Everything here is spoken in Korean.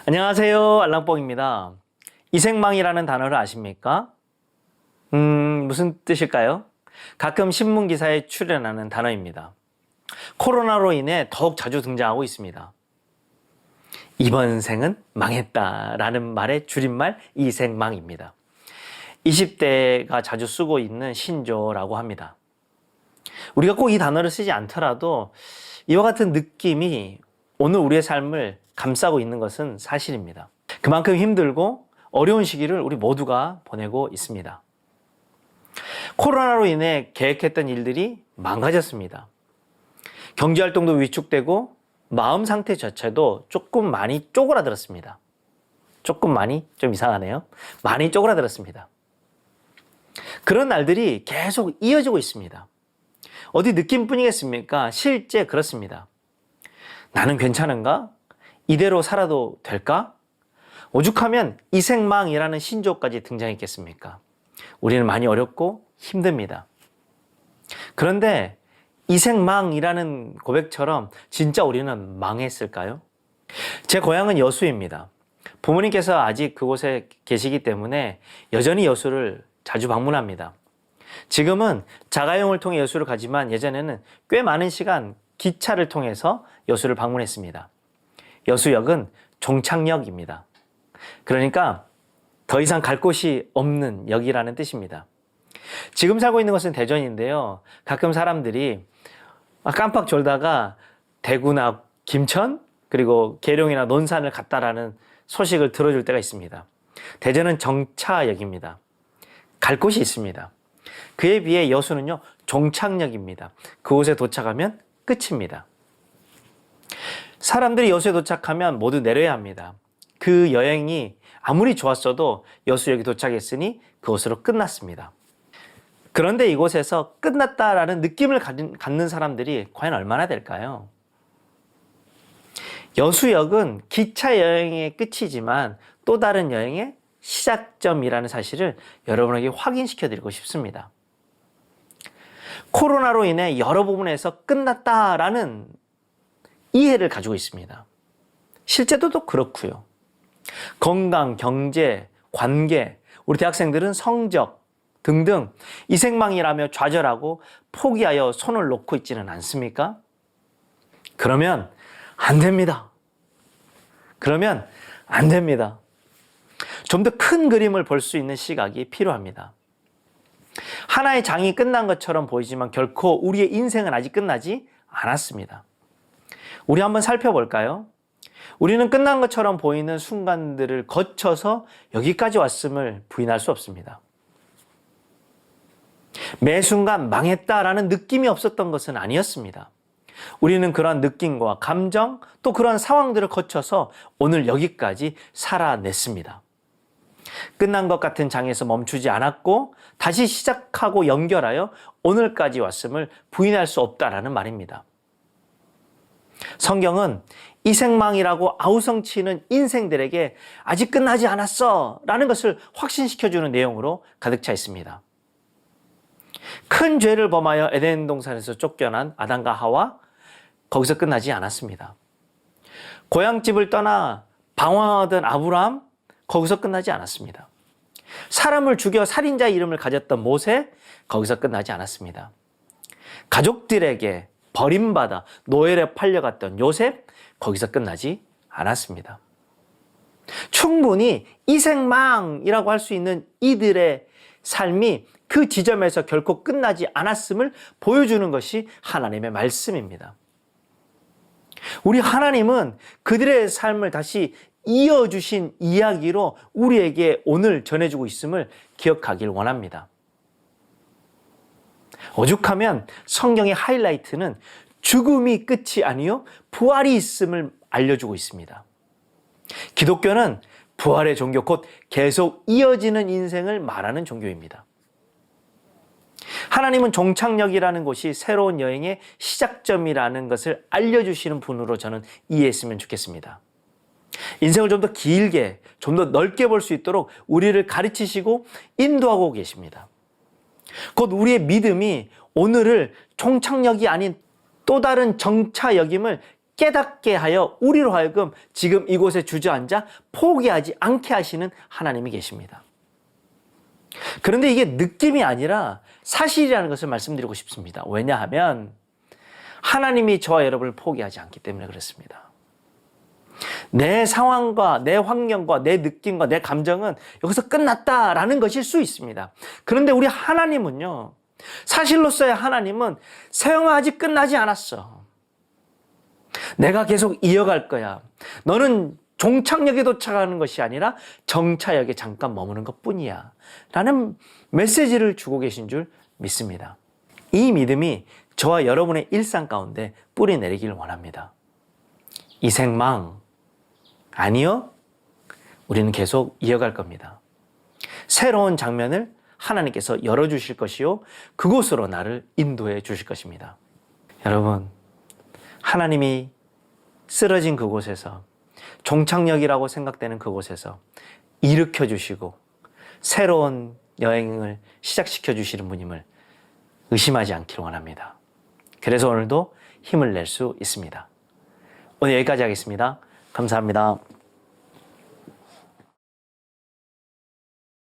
안녕하세요. 알랑뽕입니다. 이생망이라는 단어를 아십니까? 무슨 뜻일까요? 가끔 신문 기사에 출연하는 단어입니다. 코로나로 인해 더욱 자주 등장하고 있습니다. 이번 생은 망했다라는 말의 줄임말 이생망입니다. 20대가 자주 쓰고 있는 신조어라고 합니다. 우리가 꼭 이 단어를 쓰지 않더라도 이와 같은 느낌이 오늘 우리의 삶을 감싸고 있는 것은 사실입니다. 그만큼 힘들고 어려운 시기를 우리 모두가 보내고 있습니다. 코로나로 인해 계획했던 일들이 망가졌습니다. 경제활동도 위축되고 마음 상태 자체도 조금 많이 쪼그라들었습니다. 조금 많이 좀 이상하네요. 많이 쪼그라들었습니다. 그런 날들이 계속 이어지고 있습니다. 어디 느낌뿐이겠습니까? 실제 그렇습니다. 나는 괜찮은가? 이대로 살아도 될까? 오죽하면 이생망이라는 신조어까지 등장했겠습니까? 우리는 많이 어렵고 힘듭니다. 그런데 이생망이라는 고백처럼 진짜 우리는 망했을까요? 제 고향은 여수입니다. 부모님께서 아직 그곳에 계시기 때문에 여전히 여수를 자주 방문합니다. 지금은 자가용을 통해 여수를 가지만 예전에는 꽤 많은 시간 기차를 통해서 여수를 방문했습니다. 여수역은 종착역입니다. 그러니까 더 이상 갈 곳이 없는 역이라는 뜻입니다. 지금 살고 있는 것은 대전인데요. 가끔 사람들이 깜빡 졸다가 대구나 김천 그리고 계룡이나 논산을 갔다라는 소식을 들어줄 때가 있습니다. 대전은 정차역입니다. 갈 곳이 있습니다. 그에 비해 여수는요 종착역입니다. 그곳에 도착하면 끝입니다. 사람들이 여수에 도착하면 모두 내려야 합니다. 그 여행이 아무리 좋았어도 여수역에 도착했으니 그곳으로 끝났습니다. 그런데 이곳에서 끝났다라는 느낌을 갖는 사람들이 과연 얼마나 될까요? 여수역은 기차 여행의 끝이지만 또 다른 여행의 시작점이라는 사실을 여러분에게 확인시켜 드리고 싶습니다. 코로나로 인해 여러 부분에서 끝났다라는 이해를 가지고 있습니다. 실제도 또 그렇고요. 건강, 경제, 관계, 우리 대학생들은 성적 등등 이생망이라며 좌절하고 포기하여 손을 놓고 있지는 않습니까? 그러면 안 됩니다. 그러면 안 됩니다. 좀 더 큰 그림을 볼 수 있는 시각이 필요합니다. 하나의 장이 끝난 것처럼 보이지만 결코 우리의 인생은 아직 끝나지 않았습니다. 우리 한번 살펴볼까요? 우리는 끝난 것처럼 보이는 순간들을 거쳐서 여기까지 왔음을 부인할 수 없습니다. 매 순간 망했다라는 느낌이 없었던 것은 아니었습니다. 우리는 그러한 느낌과 감정 또 그러한 상황들을 거쳐서 오늘 여기까지 살아냈습니다. 끝난 것 같은 장에서 멈추지 않았고 다시 시작하고 연결하여 오늘까지 왔음을 부인할 수 없다라는 말입니다. 성경은 이생망이라고 아우성치는 인생들에게 아직 끝나지 않았어 라는 것을 확신시켜주는 내용으로 가득 차 있습니다. 큰 죄를 범하여 에덴 동산에서 쫓겨난 아담과 하와 거기서 끝나지 않았습니다. 고향집을 떠나 방황하던 아브라함 거기서 끝나지 않았습니다. 사람을 죽여 살인자 이름을 가졌던 모세 거기서 끝나지 않았습니다. 가족들에게 버림받아 노예로 팔려갔던 요셉 거기서 끝나지 않았습니다. 충분히 이생망이라고 할 수 있는 이들의 삶이 그 지점에서 결코 끝나지 않았음을 보여주는 것이 하나님의 말씀입니다. 우리 하나님은 그들의 삶을 다시 이어주신 이야기로 우리에게 오늘 전해주고 있음을 기억하길 원합니다. 오죽하면 성경의 하이라이트는 죽음이 끝이 아니요 부활이 있음을 알려주고 있습니다. 기독교는 부활의 종교 곧 계속 이어지는 인생을 말하는 종교입니다. 하나님은 종착역이라는 곳이 새로운 여행의 시작점이라는 것을 알려주시는 분으로 저는 이해했으면 좋겠습니다. 인생을 좀 더 길게, 좀 더 넓게 볼 수 있도록 우리를 가르치시고 인도하고 계십니다. 곧 우리의 믿음이 오늘을 종착역이 아닌 또 다른 정차역임을 깨닫게 하여 우리로 하여금 지금 이곳에 주저앉아 포기하지 않게 하시는 하나님이 계십니다. 그런데 이게 느낌이 아니라 사실이라는 것을 말씀드리고 싶습니다. 왜냐하면 하나님이 저와 여러분을 포기하지 않기 때문에 그렇습니다. 내 상황과 내 환경과 내 느낌과 내 감정은 여기서 끝났다라는 것일 수 있습니다. 그런데 우리 하나님은요, 사실로서의 하나님은 세영아 아직 끝나지 않았어. 내가 계속 이어갈 거야. 너는 종착역에 도착하는 것이 아니라 정차역에 잠깐 머무는 것뿐이야. 라는 메시지를 주고 계신 줄 믿습니다. 이 믿음이 저와 여러분의 일상 가운데 뿌리 내리길 원합니다. 이 생망, 아니요. 우리는 계속 이어갈 겁니다. 새로운 장면을 하나님께서 열어주실 것이요. 그곳으로 나를 인도해 주실 것입니다. 여러분, 하나님이 쓰러진 그곳에서, 종착역이라고 생각되는 그곳에서 일으켜 주시고 새로운 여행을 시작시켜 주시는 분임을 의심하지 않기를 원합니다. 그래서 오늘도 힘을 낼 수 있습니다. 오늘 여기까지 하겠습니다. 감사합니다.